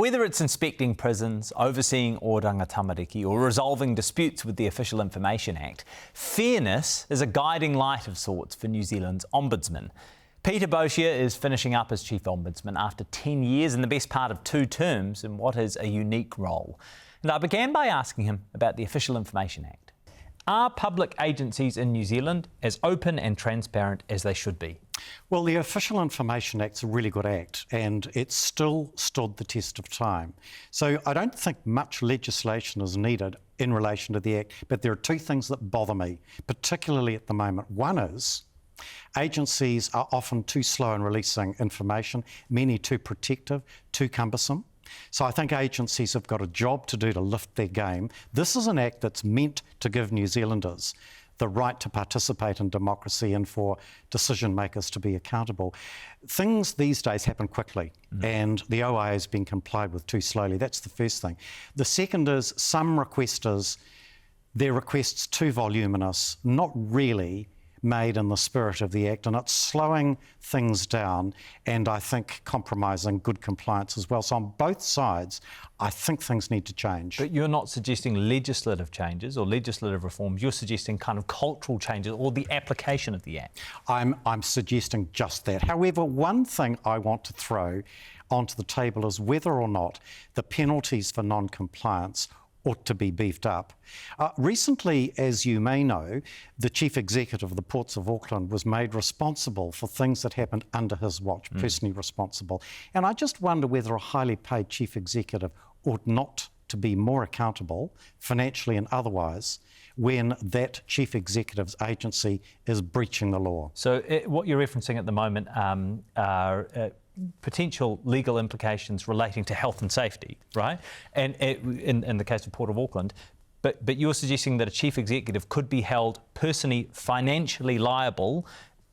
Whether it's inspecting prisons, overseeing oranga tamariki or resolving disputes with the Official Information Act, fairness is a guiding light of sorts for New Zealand's Ombudsman. Peter Boshier is finishing up as Chief Ombudsman after 10 years and the best part of 2 terms in what is a unique role. And I began by asking him about the Official Information Act. Are public agencies in New Zealand as open and transparent as they should be? Well, the Official Information Act's a really good act and it's still stood the test of time. So I don't think much legislation is needed in relation to the Act, but there are 2 things that bother me, particularly at the moment. One is agencies are often too slow in releasing information, many too protective, too cumbersome. So I think agencies have got a job to do to lift their game. This is an act that's meant to give New Zealanders the right to participate in democracy and for decision makers to be accountable. Things these days happen quickly and the OIA has been complied with too slowly. That's the first thing. The second is some requesters, their requests too voluminous, not really made in the spirit of the Act, and it's slowing things down and I think compromising good compliance as well. So on both sides, I think things need to change. But you're not suggesting legislative changes or legislative reforms, you're suggesting kind of cultural changes or the application of the Act. I'm suggesting just that. However, one thing I want to throw onto the table is whether or not the penalties for non-compliance ought to be beefed up. Recently, as you may know, the Chief Executive of the Ports of Auckland was made responsible for things that happened under his watch, personally responsible. And I just wonder whether a highly paid Chief Executive ought not to be more accountable, financially and otherwise, when that Chief Executive's agency is breaching the law. So what you're referencing at the moment are potential legal implications relating to health and safety, right? And in the case of Port of Auckland, but you're suggesting that a chief executive could be held personally financially liable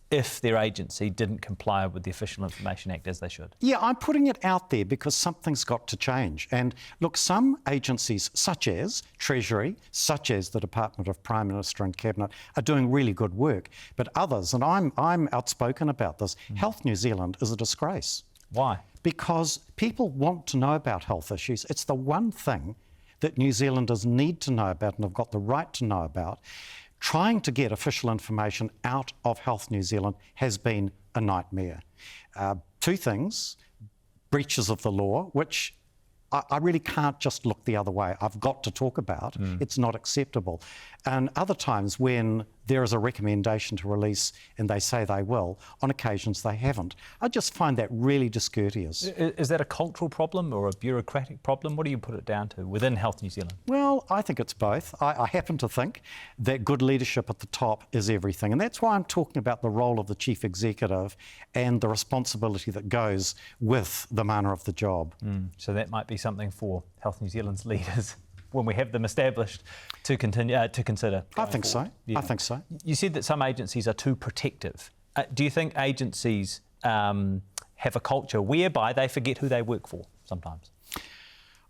if their agency didn't comply with the Official Information Act as they should. Yeah, I'm putting it out there because something's got to change. And look, some agencies, such as Treasury, such as the Department of Prime Minister and Cabinet, are doing really good work. But others, and I'm outspoken about this, Health New Zealand is a disgrace. Why? Because people want to know about health issues. It's the one thing that New Zealanders need to know about and have got the right to know about. Trying to get official information out of Health New Zealand has been a nightmare. 2 things, breaches of the law, which I really can't just look the other way. I've got to talk about. It's not acceptable. And other times when there is a recommendation to release and they say they will, on occasions they haven't. I just find that really discourteous. Is that a cultural problem or a bureaucratic problem? What do you put it down to within Health New Zealand? Well, I think it's both. I happen to think that good leadership at the top is everything. And that's why I'm talking about the role of the Chief Executive and the responsibility that goes with the manner of the job. So that might be something for Health New Zealand's leaders when we have them established to continue to consider. I think forward. so. Yeah. I think so. You said that some agencies are too protective. Do you think agencies have a culture whereby they forget who they work for sometimes?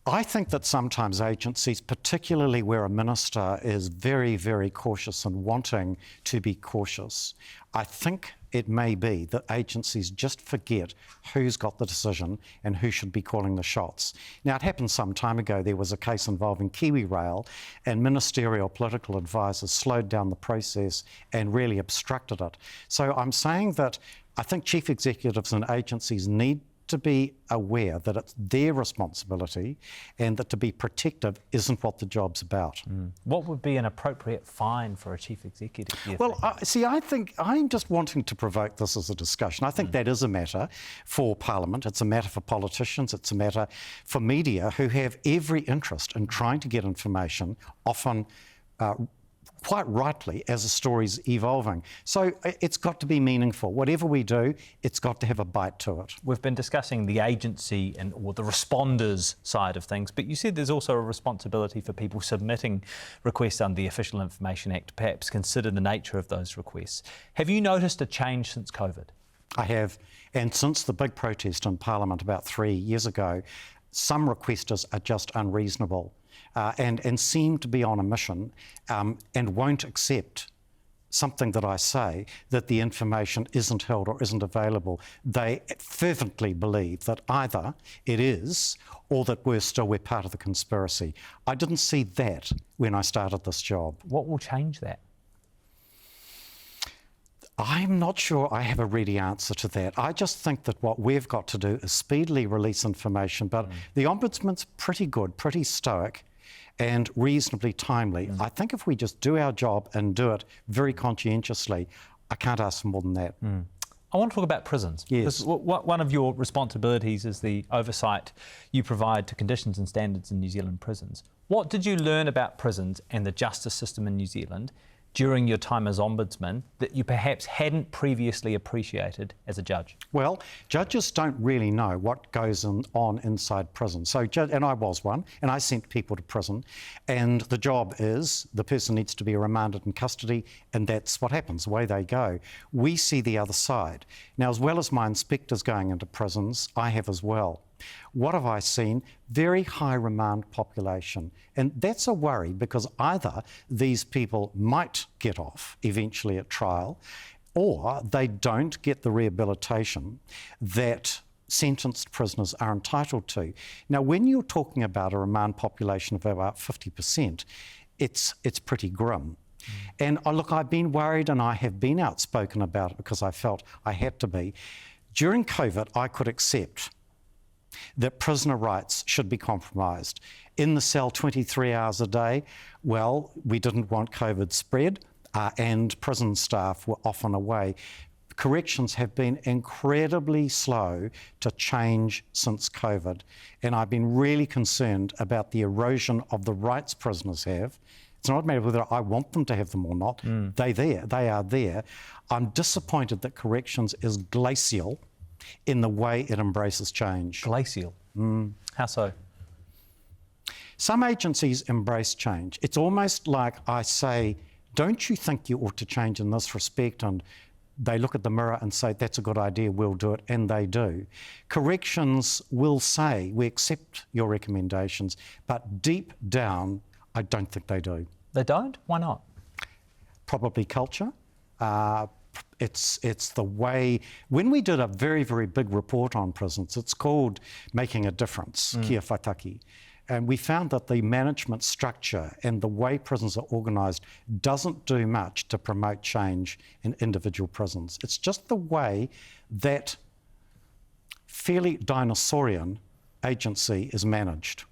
I think that sometimes agencies, particularly where a minister is very, very cautious and wanting to be cautious, I think it may be that agencies just forget who's got the decision and who should be calling the shots. Now, it happened some time ago. There was a case involving KiwiRail and ministerial political advisors slowed down the process and really obstructed it. So I'm saying that I think chief executives and agencies need to be aware that it's their responsibility and that to be protective isn't what the job's about. What would be an appropriate fine for a chief executive? Well, I think I'm just wanting to provoke this as a discussion. I think that is a matter for Parliament. It's a matter for politicians. It's a matter for media who have every interest in trying to get information, often quite rightly, as a story's evolving. So it's got to be meaningful. Whatever we do, it's got to have a bite to it. We've been discussing the agency or the responders side of things, but you said there's also a responsibility for people submitting requests under the Official Information Act to perhaps consider the nature of those requests. Have you noticed a change since COVID? I have, and since the big protest in Parliament about 3 years ago, some requesters are just unreasonable and seem to be on a mission and won't accept something that I say, that the information isn't held or isn't available. They fervently believe that either it is or that we're part of the conspiracy. I didn't see that when I started this job. What will change that? I'm not sure I have a ready answer to that. I just think that what we've got to do is speedily release information, but the Ombudsman's pretty good, pretty stoic and reasonably timely. I think if we just do our job and do it very conscientiously, I can't ask for more than that. I want to talk about prisons. Yes. One of your responsibilities is the oversight you provide to conditions and standards in New Zealand prisons. What did you learn about prisons and the justice system in New Zealand during your time as Ombudsman that you perhaps hadn't previously appreciated as a judge? Well, judges don't really know what goes on inside prison. And I was one, and I sent people to prison, and the job is the person needs to be remanded in custody, and that's what happens, away they go. We see the other side. Now, as well as my inspectors going into prisons, I have as well. What have I seen? Very high remand population. And that's a worry because either these people might get off eventually at trial or they don't get the rehabilitation that sentenced prisoners are entitled to. Now, when you're talking about a remand population of about 50%, it's pretty grim. And look, I've been worried and I have been outspoken about it because I felt I had to be. During COVID, I could accept that prisoner rights should be compromised. In the cell 23 hours a day, well, we didn't want COVID spread and prison staff were off and away. Corrections have been incredibly slow to change since COVID, and I've been really concerned about the erosion of the rights prisoners have. It's not a matter of whether I want them to have them or not. They are there. I'm disappointed that corrections is glacial in the way it embraces change. Glacial? How so? Some agencies embrace change. It's almost like I say, don't you think you ought to change in this respect? And they look at the mirror and say, that's a good idea, we'll do it, and they do. Corrections will say, we accept your recommendations, but deep down, I don't think they do. They don't? Why not? Probably culture. It's the way, when we did a very, very big report on prisons, it's called Making a Difference, Kia Whaitaki, and we found that the management structure and the way prisons are organised doesn't do much to promote change in individual prisons. It's just the way that fairly dinosaurian agency is managed.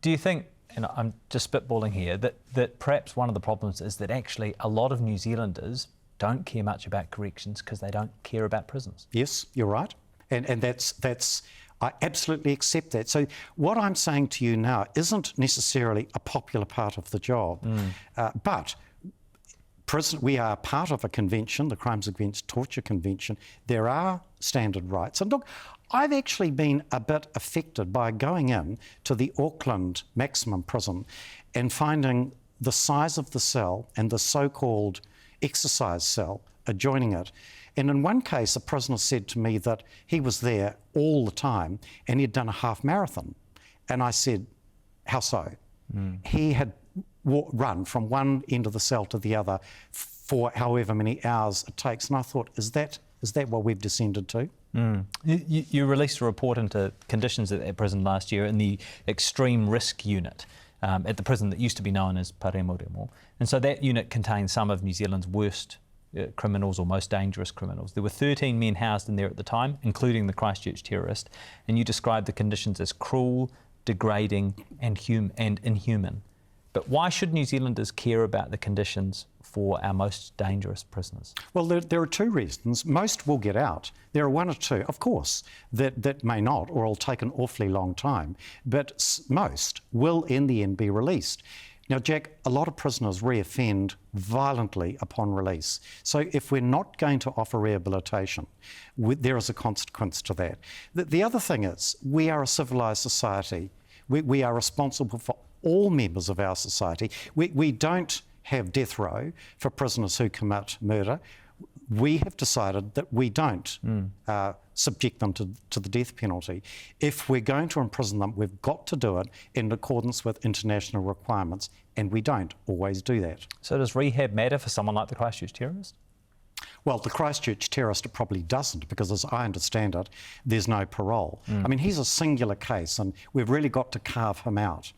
Do you think, and I'm just spitballing here, that perhaps one of the problems is that actually a lot of New Zealanders don't care much about corrections because they don't care about prisons? Yes, you're right. And that's I absolutely accept that. So what I'm saying to you now isn't necessarily a popular part of the job, but we are part of a convention, the Crimes Against Torture Convention. There are standard rights. And look, I've actually been a bit affected by going in to the Auckland maximum prison and finding the size of the cell and the so-called exercise cell adjoining it. And in one case, a prisoner said to me that he was there all the time and he'd done a half marathon. And I said, how so? He had run from one end of the cell to the other for however many hours it takes. And I thought, is that what we've descended to? You released a report into conditions at that prison last year in the extreme risk unit at the prison that used to be known as Paremoremo. And so that unit contains some of New Zealand's worst criminals or most dangerous criminals. There were 13 men housed in there at the time, including the Christchurch terrorist, and you described the conditions as cruel, degrading and inhuman. But why should New Zealanders care about the conditions for our most dangerous prisoners? Well, there are two reasons. Most will get out. There are one or two, of course, that may not or will take an awfully long time, but most will in the end be released. Now, Jack, a lot of prisoners reoffend violently upon release. So if we're not going to offer rehabilitation, there is a consequence to that. The other thing is, we are a civilised society. We are responsible for all members of our society. We don't have death row for prisoners who commit murder. We have decided that we don't subject them to the death penalty. If we're going to imprison them, we've got to do it in accordance with international requirements, and we don't always do that. So does rehab matter for someone like the Christchurch terrorist? Well, the Christchurch terrorist, it probably doesn't, because as I understand it, there's no parole. I mean, he's a singular case, and we've really got to carve him out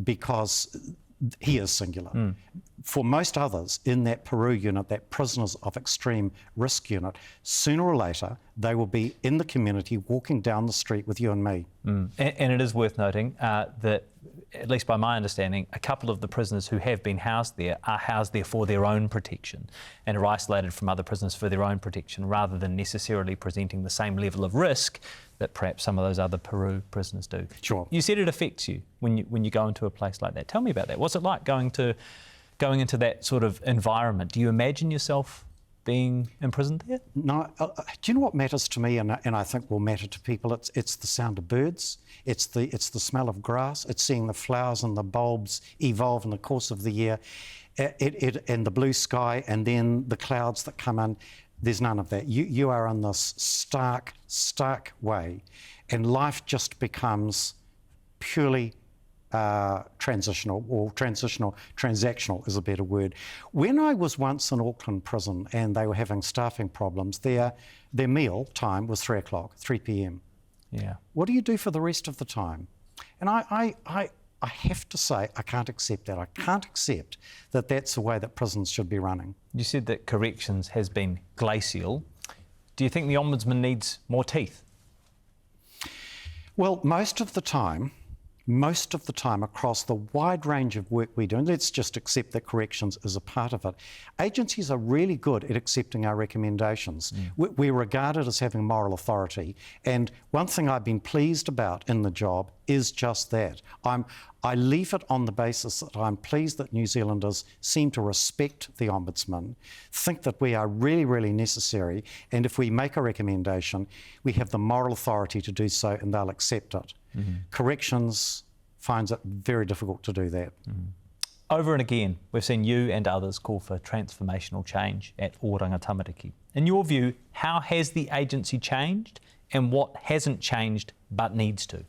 because he is singular. For most others in that Peru unit, that prisoners of extreme risk unit, sooner or later they will be in the community walking down the street with you and me. And it is worth noting that, at least by my understanding, a couple of the prisoners who have been housed there are housed there for their own protection and are isolated from other prisoners for their own protection, rather than necessarily presenting the same level of risk that perhaps some of those other Peru prisoners do. Sure. You said it affects you when you go into a place like that. Tell me about that. What's it like going into that sort of environment? Do you imagine yourself being imprisoned there? No. Do you know what matters to me, and I think will matter to people? It's the sound of birds. It's the smell of grass. It's seeing the flowers and the bulbs evolve in the course of the year, and the blue sky, and then the clouds that come in. There's none of that. You are in this stark way, and life just becomes purely transactional is a better word. When I was once in Auckland prison and they were having staffing problems, their meal time was 3 p.m. Yeah. What do you do for the rest of the time? And I have to say, I can't accept that. I can't accept that that's the way that prisons should be running. You said that corrections has been glacial. Do you think the Ombudsman needs more teeth? Well, most of the time across the wide range of work we do, and let's just accept that corrections is a part of it, agencies are really good at accepting our recommendations. We're regarded as having moral authority, and one thing I've been pleased about in the job is just that. I leave it on the basis that I'm pleased that New Zealanders seem to respect the Ombudsman, think that we are really, really necessary, and if we make a recommendation, we have the moral authority to do so and they'll accept it. Corrections finds it very difficult to do that. Over and again, we've seen you and others call for transformational change at Oranga Tamariki. In your view, how has the agency changed and what hasn't changed but needs to?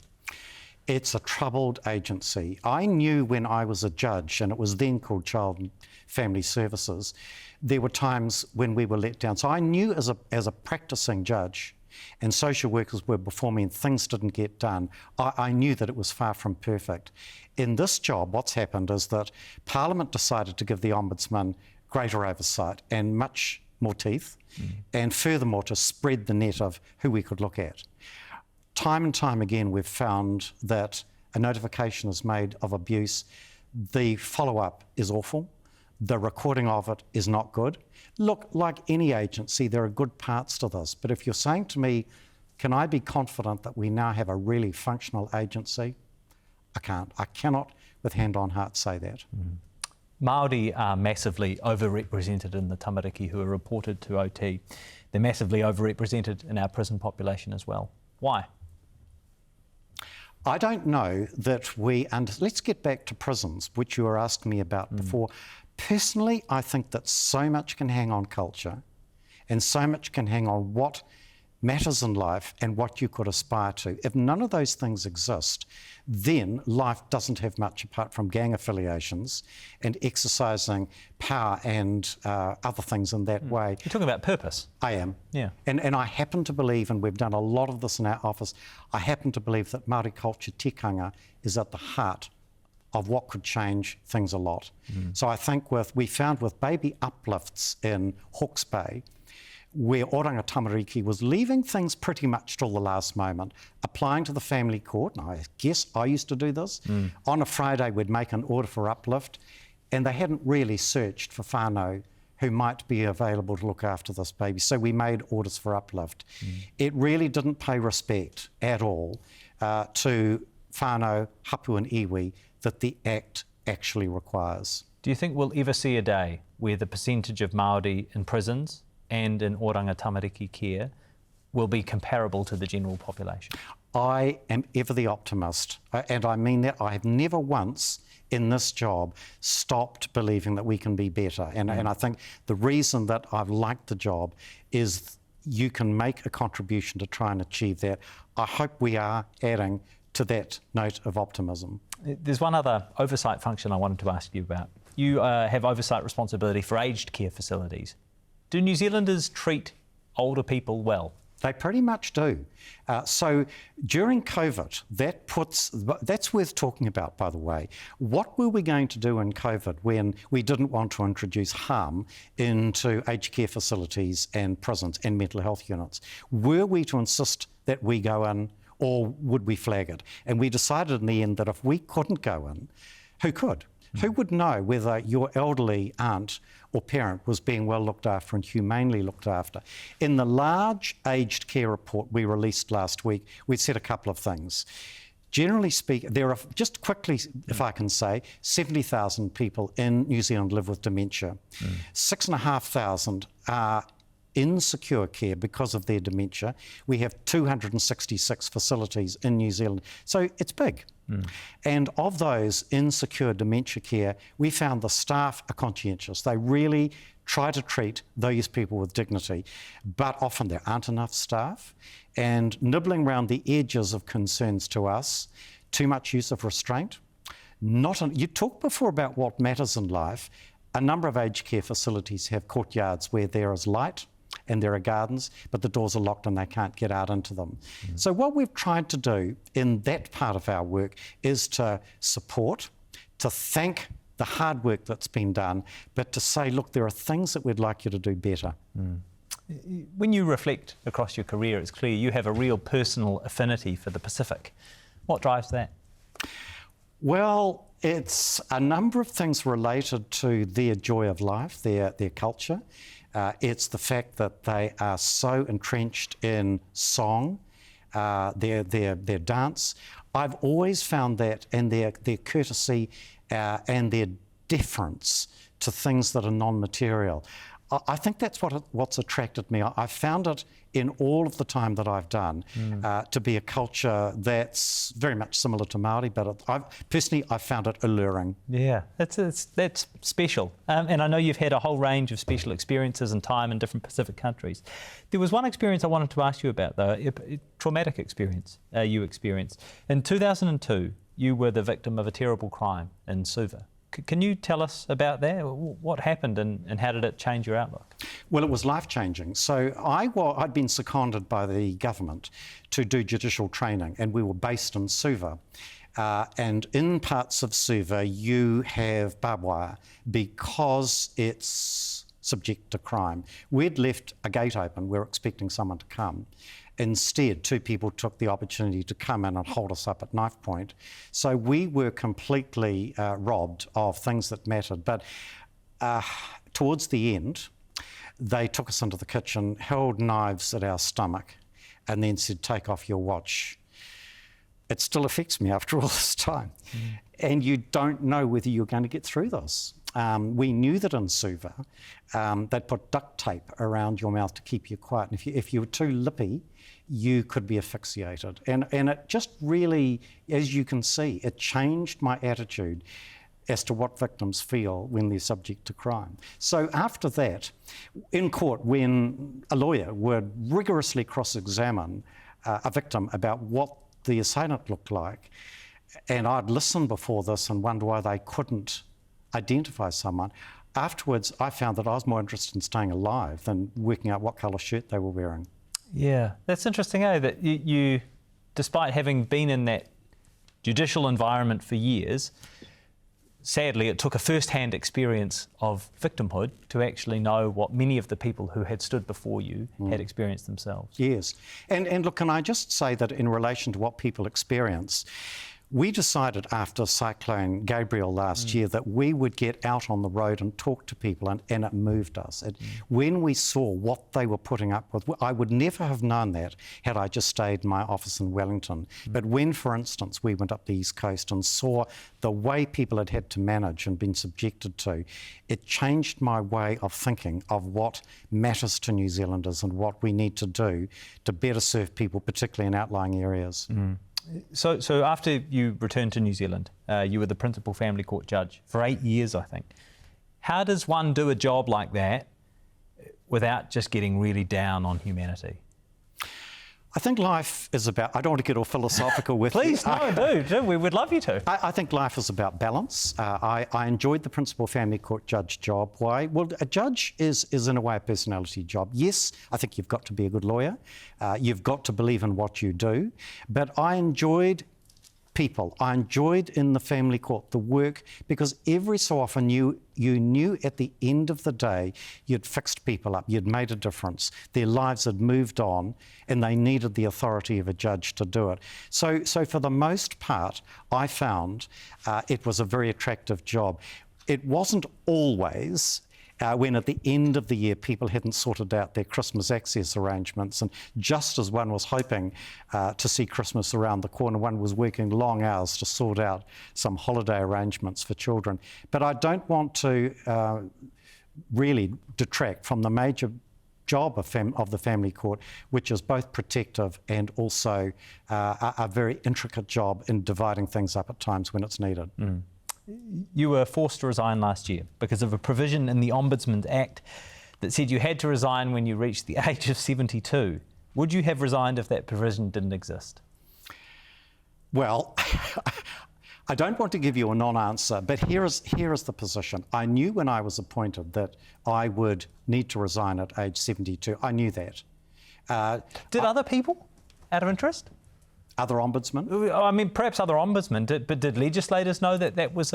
It's a troubled agency. I knew when I was a judge, and it was then called Child and Family Services, there were times when we were let down. So I knew as a practising judge, and social workers were before me and things didn't get done, I knew that it was far from perfect. In this job, what's happened is that Parliament decided to give the Ombudsman greater oversight and much more teeth, and furthermore to spread the net of who we could look at. Time and time again, we've found that a notification is made of abuse. The follow-up is awful. The recording of it is not good. Look, like any agency, there are good parts to this. But if you're saying to me, can I be confident that we now have a really functional agency? I can't. I cannot, with hand on heart, say that. Māori are massively overrepresented in the tamariki who are reported to OT. They're massively overrepresented in our prison population as well. Why? I don't know that let's get back to prisons, which you were asking me about before. Personally, I think that so much can hang on culture and so much can hang on what matters in life and what you could aspire to. If none of those things exist, then life doesn't have much apart from gang affiliations and exercising power and other things in that way. You're talking about purpose. I am. Yeah. And I happen to believe, and we've done a lot of this in our office, I happen to believe that Māori culture tikanga is at the heart of what could change things a lot. So I think we found with baby uplifts in Hawke's Bay, where Oranga Tamariki was leaving things pretty much till the last moment, applying to the family court, and I guess I used to do this. On a Friday we'd make an order for uplift, and they hadn't really searched for whānau who might be available to look after this baby, so we made orders for uplift. It really didn't pay respect at all to whānau, hapu and iwi that the Act actually requires. Do you think we'll ever see a day where the percentage of Māori in prisons and in Oranga Tamariki care will be comparable to the general population? I am ever the optimist, and I mean that. I have never once in this job stopped believing that we can be better. And I think the reason that I've liked the job is you can make a contribution to try and achieve that. I hope we are adding to that note of optimism. There's one other oversight function I wanted to ask you about. You have oversight responsibility for aged care facilities. Do New Zealanders treat older people well? They pretty much do. So during COVID, that's worth talking about, by the way. What were we going to do in COVID when we didn't want to introduce harm into aged care facilities and prisons and mental health units? Were we to insist that we go in, or would we flag it? And we decided in the end that if we couldn't go in, who could? Who would know whether your elderly aunt or parent was being well looked after and humanely looked after? In the large aged care report we released last week, we said a couple of things. Generally speaking, there are, just quickly, if I can say, 70,000 people in New Zealand live with dementia. 6,500 are in secure care because of their dementia. We have 266 facilities in New Zealand. So it's big. And of those in secure dementia care, we found the staff are conscientious. They really try to treat those people with dignity, but often there aren't enough staff. And nibbling around the edges of concerns to us, too much use of restraint. You talked before about what matters in life. A number of aged care facilities have courtyards where there is light and there are gardens, but the doors are locked and they can't get out into them. So what we've tried to do in that part of our work is to support, to thank the hard work that's been done, but to say, look, there are things that we'd like you to do better. When you reflect across your career, it's clear you have a real personal affinity for the Pacific. What drives that? Well, it's a number of things related to their joy of life, their culture. It's the fact that they are so entrenched in song, their dance. I've always found that, and their courtesy and their deference to things that are non-material. I think that's what's attracted me. I found it in all of the time that I've done to be a culture that's very much similar to Māori, but personally I found it alluring. Yeah, that's special. And I know you've had a whole range of special experiences and time in different Pacific countries. There was one experience I wanted to ask you about, though, a traumatic experience you experienced. In 2002, you were the victim of a terrible crime in Suva. Can you tell us about that? What happened and how did it change your outlook? Well, it was life-changing. So I'd been seconded by the government to do judicial training, and we were based in Suva. And in parts of Suva, you have barbed wire because it's subject to crime. We'd left a gate open. We were expecting someone to come. Instead, two people took the opportunity to come in and hold us up at knife point. So we were completely robbed of things that mattered. But towards the end, they took us into the kitchen, held knives at our stomach, and then said, "Take off your watch." It still affects me after all this time. And you don't know whether you're going to get through this. We knew that in Suva, they'd put duct tape around your mouth to keep you quiet. And if you were too lippy, you could be asphyxiated. And it just really, as you can see, it changed my attitude as to what victims feel when they're subject to crime. So after that, in court, when a lawyer would rigorously cross-examine a victim about what the assailant looked like, and I'd listen before this and wonder why they couldn't identify someone. Afterwards, I found that I was more interested in staying alive than working out what colour shirt they were wearing. Yeah, that's interesting, that you, despite having been in that judicial environment for years, sadly it took a first-hand experience of victimhood to actually know what many of the people who had stood before you had experienced themselves. Yes, and look, can I just say that in relation to what people experience, We decided after Cyclone Gabriel last year that we would get out on the road and talk to people, and it moved us. When we saw what they were putting up with, I would never have known that had I just stayed in my office in Wellington. But when, for instance, we went up the East Coast and saw the way people had to manage and been subjected to, it changed my way of thinking of what matters to New Zealanders and what we need to do to better serve people, particularly in outlying areas. So after you returned to New Zealand, you were the principal family court judge for 8 years, I think. How does one do a job like that without just getting really down on humanity? I think life is about, I don't want to get all philosophical with you. Please, no, do. We would love you to. I think life is about balance. I enjoyed the principal family court judge job. Why? Well, a judge is in a way a personality job. Yes, I think you've got to be a good lawyer. You've got to believe in what you do. But I enjoyed people. I enjoyed in the family court the work, because every so often you knew at the end of the day you'd fixed people up, you'd made a difference, their lives had moved on, and they needed the authority of a judge to do it. So for the most part, I found it was a very attractive job. It wasn't always when at the end of the year people hadn't sorted out their Christmas access arrangements, and just as one was hoping to see Christmas around the corner, one was working long hours to sort out some holiday arrangements for children. But I don't want to really detract from the major job of the family court, which is both protective and also a very intricate job in dividing things up at times when it's needed. You were forced to resign last year because of a provision in the Ombudsman Act that said you had to resign when you reached the age of 72. Would you have resigned if that provision didn't exist? Well, I don't want to give you a non-answer, but here is the position. I knew when I was appointed that I would need to resign at age 72. I knew that. Did other people, out of interest? Other ombudsmen? I mean, perhaps other ombudsmen, but did legislators know that was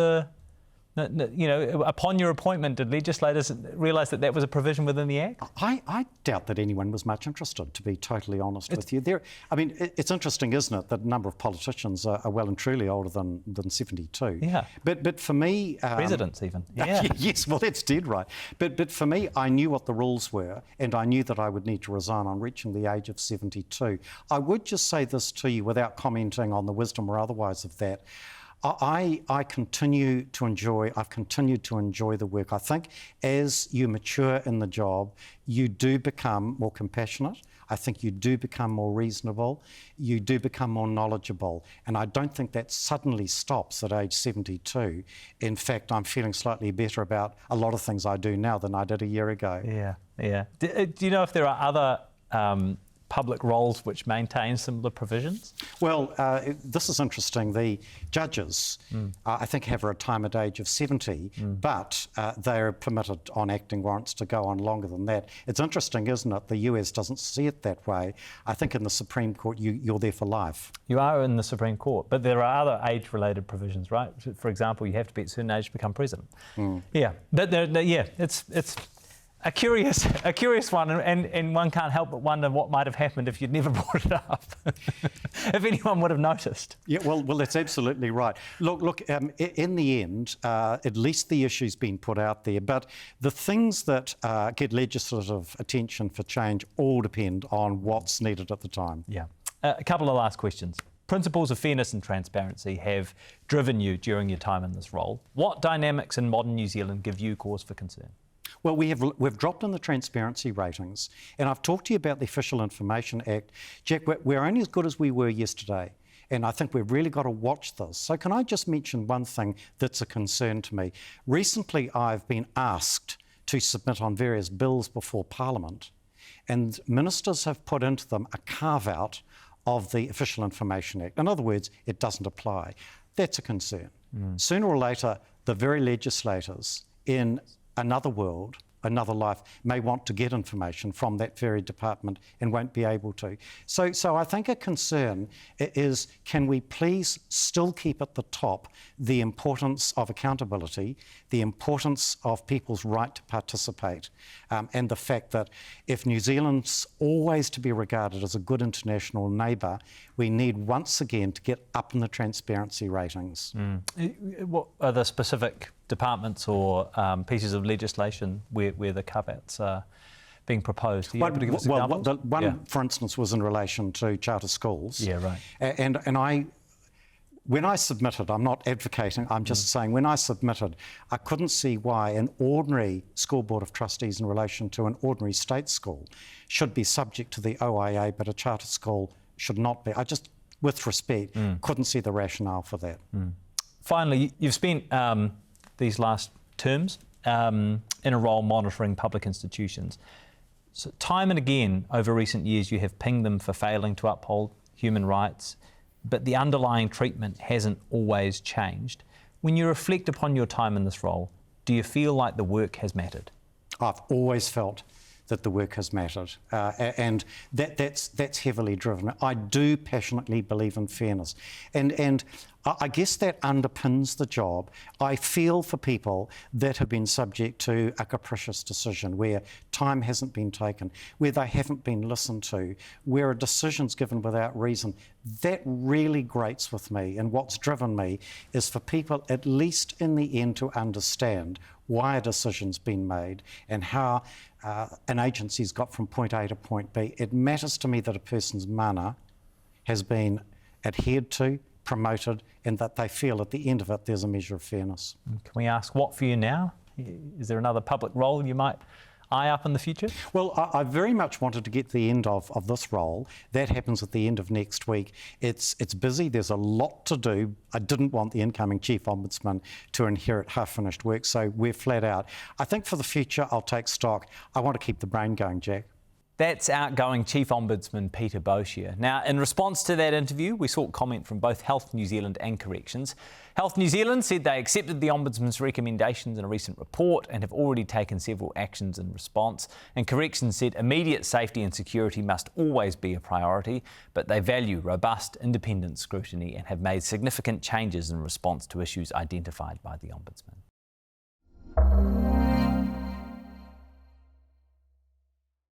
upon your appointment, did legislators realise that was a provision within the Act? I doubt that anyone was much interested, to be totally honest with you. It's interesting, isn't it, that a number of politicians are well and truly older than 72. Yeah. But for me... Presidents even. Yeah. Yes, well, that's dead right. But for me, I knew what the rules were, and I knew that I would need to resign on reaching the age of 72. I would just say this to you without commenting on the wisdom or otherwise of that. I've continued to enjoy the work. I think as you mature in the job, you do become more compassionate. I think you do become more reasonable. You do become more knowledgeable. And I don't think that suddenly stops at age 72. In fact, I'm feeling slightly better about a lot of things I do now than I did a year ago. Yeah. Do you know if there are other public roles which maintain similar provisions? Well, this is interesting. The judges, I think, have a retirement age of 70, but they're permitted on acting warrants to go on longer than that. It's interesting, isn't it? The US doesn't see it that way. I think in the Supreme Court, you're there for life. You are in the Supreme Court, but there are other age-related provisions, right? For example, you have to be at a certain age to become president. Yeah, but it's a curious one, and one can't help but wonder what might have happened if you'd never brought it up. If anyone would have noticed. Yeah, well, that's absolutely right. Look. In the end, at least the issue's been put out there. But the things that get legislative attention for change all depend on what's needed at the time. Yeah. A couple of last questions. Principles of fairness and transparency have driven you during your time in this role. What dynamics in modern New Zealand give you cause for concern? Well, we've dropped in the transparency ratings, and I've talked to you about the Official Information Act. Jack, we're only as good as we were yesterday, and I think we've really got to watch this. So can I just mention one thing that's a concern to me? Recently, I've been asked to submit on various bills before Parliament, and ministers have put into them a carve-out of the Official Information Act. In other words, it doesn't apply. That's a concern. Sooner or later, the very legislators in another world another life may want to get information from that very department and won't be able to. So I think a concern is, can we please still keep at the top the importance of accountability, the importance of people's right to participate, and the fact that if New Zealand's always to be regarded as a good international neighbour, we need once again to get up in the transparency ratings. What are the specific departments or pieces of legislation where the carve-outs are being proposed? Are you able to give us examples? The one, for instance, was in relation to charter schools. Yeah, right. And when I submitted, I'm not advocating, I'm just saying, when I submitted, I couldn't see why an ordinary school board of trustees in relation to an ordinary state school should be subject to the OIA, but a charter school should not be. I just, with respect, couldn't see the rationale for that. Finally, you've spent these last terms in a role monitoring public institutions. So time and again over recent years you have pinged them for failing to uphold human rights, but the underlying treatment hasn't always changed. When you reflect upon your time in this role, do you feel like the work has mattered? I've always felt that the work has mattered, and that's heavily driven. I do passionately believe in fairness, and I guess that underpins the job. I feel for people that have been subject to a capricious decision, where time hasn't been taken, where they haven't been listened to, where a decision's given without reason. That really grates with me, and what's driven me is for people, at least in the end, to understand why a decision's been made and how an agency's got from point A to point B. It matters to me that a person's mana has been adhered to, promoted, and that they feel at the end of it there's a measure of fairness. Can we ask what for you now? Is there another public role you might eye up in the future? Well, I very much wanted to get to the end of this role. That happens at the end of next week. It's busy, there's a lot to do. I didn't want the incoming Chief Ombudsman to inherit half-finished work, so we're flat out. I think for the future I'll take stock. I want to keep the brain going, Jack. That's outgoing Chief Ombudsman Peter Boshier. Now, in response to that interview, we sought comment from both Health New Zealand and Corrections. Health New Zealand said they accepted the Ombudsman's recommendations in a recent report and have already taken several actions in response. And Corrections said immediate safety and security must always be a priority, but they value robust, independent scrutiny and have made significant changes in response to issues identified by the Ombudsman.